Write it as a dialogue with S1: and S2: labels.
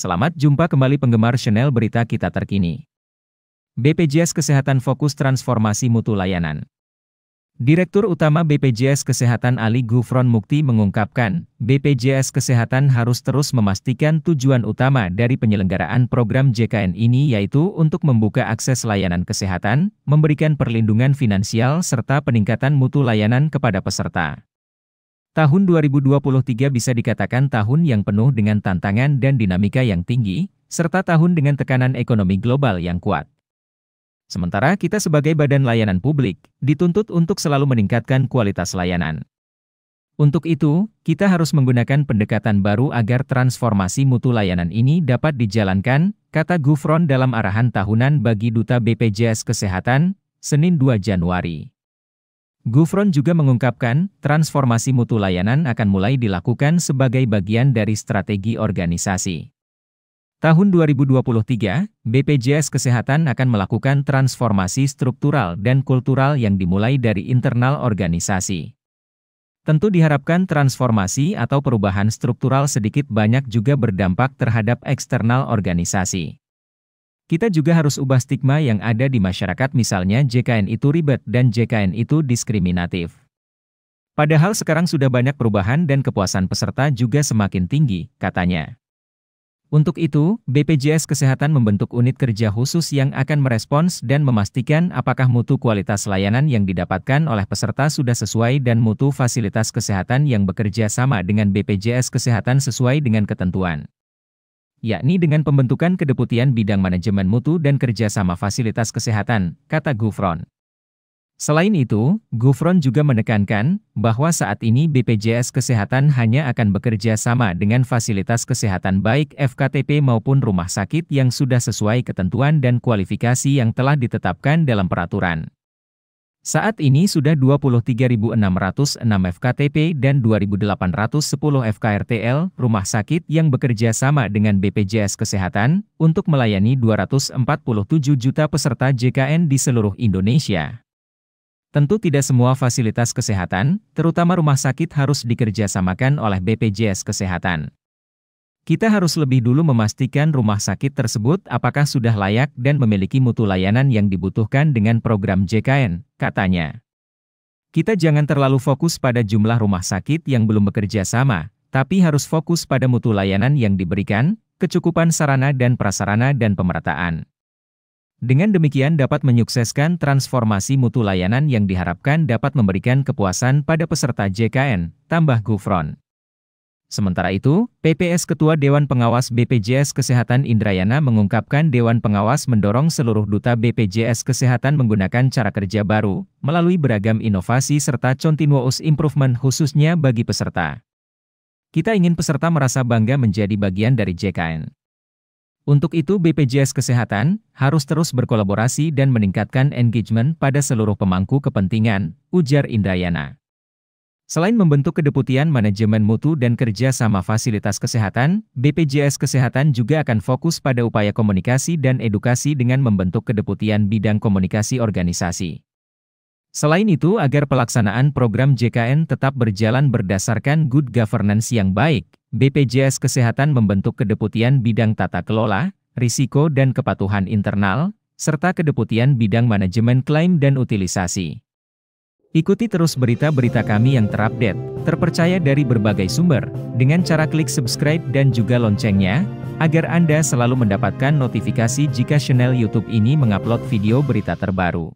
S1: Selamat jumpa kembali penggemar channel berita kita terkini. BPJS Kesehatan fokus transformasi mutu layanan. Direktur Utama BPJS Kesehatan Ali Gufron Mukti mengungkapkan, BPJS Kesehatan harus terus memastikan tujuan utama dari penyelenggaraan program JKN ini yaitu untuk membuka akses layanan kesehatan, memberikan perlindungan finansial serta peningkatan mutu layanan kepada peserta. Tahun 2023 bisa dikatakan tahun yang penuh dengan tantangan dan dinamika yang tinggi, serta tahun dengan tekanan ekonomi global yang kuat. Sementara kita sebagai badan layanan publik, dituntut untuk selalu meningkatkan kualitas layanan. Untuk itu, kita harus menggunakan pendekatan baru agar transformasi mutu layanan ini dapat dijalankan, kata Gufron dalam arahan tahunan bagi Duta BPJS Kesehatan, Senin 2 Januari. Gufron juga mengungkapkan, transformasi mutu layanan akan mulai dilakukan sebagai bagian dari strategi organisasi. Tahun 2023, BPJS Kesehatan akan melakukan transformasi struktural dan kultural yang dimulai dari internal organisasi. Tentu diharapkan transformasi atau perubahan struktural sedikit banyak juga berdampak terhadap eksternal organisasi. Kita juga harus ubah stigma yang ada di masyarakat, misalnya JKN itu ribet dan JKN itu diskriminatif. Padahal sekarang sudah banyak perubahan dan kepuasan peserta juga semakin tinggi, katanya. Untuk itu, BPJS Kesehatan membentuk unit kerja khusus yang akan merespons dan memastikan apakah mutu kualitas layanan yang didapatkan oleh peserta sudah sesuai dan mutu fasilitas kesehatan yang bekerja sama dengan BPJS Kesehatan sesuai dengan ketentuan. Yakni dengan pembentukan Kedeputian Bidang Manajemen Mutu dan Kerjasama Fasilitas Kesehatan, kata Gufron. Selain itu, Gufron juga menekankan bahwa saat ini BPJS Kesehatan hanya akan bekerja sama dengan fasilitas kesehatan baik FKTP maupun rumah sakit yang sudah sesuai ketentuan dan kualifikasi yang telah ditetapkan dalam peraturan. Saat ini sudah 23.606 FKTP dan 2.810 FKRTL, rumah sakit yang bekerja sama dengan BPJS Kesehatan, untuk melayani 247 juta peserta JKN di seluruh Indonesia. Tentu tidak semua fasilitas kesehatan, terutama rumah sakit harus dikerjasamakan oleh BPJS Kesehatan. Kita harus lebih dulu memastikan rumah sakit tersebut apakah sudah layak dan memiliki mutu layanan yang dibutuhkan dengan program JKN, katanya. Kita jangan terlalu fokus pada jumlah rumah sakit yang belum bekerja sama, tapi harus fokus pada mutu layanan yang diberikan, kecukupan sarana dan prasarana dan pemerataan. Dengan demikian dapat menyukseskan transformasi mutu layanan yang diharapkan dapat memberikan kepuasan pada peserta JKN, tambah Gufron. Sementara itu, PPS Ketua Dewan Pengawas BPJS Kesehatan Indrayana mengungkapkan Dewan Pengawas mendorong seluruh duta BPJS Kesehatan menggunakan cara kerja baru, melalui beragam inovasi serta continuous improvement khususnya bagi peserta. Kita ingin peserta merasa bangga menjadi bagian dari JKN. Untuk itu BPJS Kesehatan harus terus berkolaborasi dan meningkatkan engagement pada seluruh pemangku kepentingan, ujar Indrayana. Selain membentuk Kedeputian Manajemen Mutu dan Kerjasama Fasilitas Kesehatan, BPJS Kesehatan juga akan fokus pada upaya komunikasi dan edukasi dengan membentuk Kedeputian Bidang Komunikasi Organisasi. Selain itu, agar pelaksanaan program JKN tetap berjalan berdasarkan good governance yang baik, BPJS Kesehatan membentuk Kedeputian Bidang Tata Kelola, Risiko dan Kepatuhan Internal, serta Kedeputian Bidang Manajemen Klaim dan Utilisasi. Ikuti terus berita-berita kami yang terupdate, terpercaya dari berbagai sumber, dengan cara klik subscribe dan juga loncengnya, agar Anda selalu mendapatkan notifikasi jika channel YouTube ini mengupload video berita terbaru.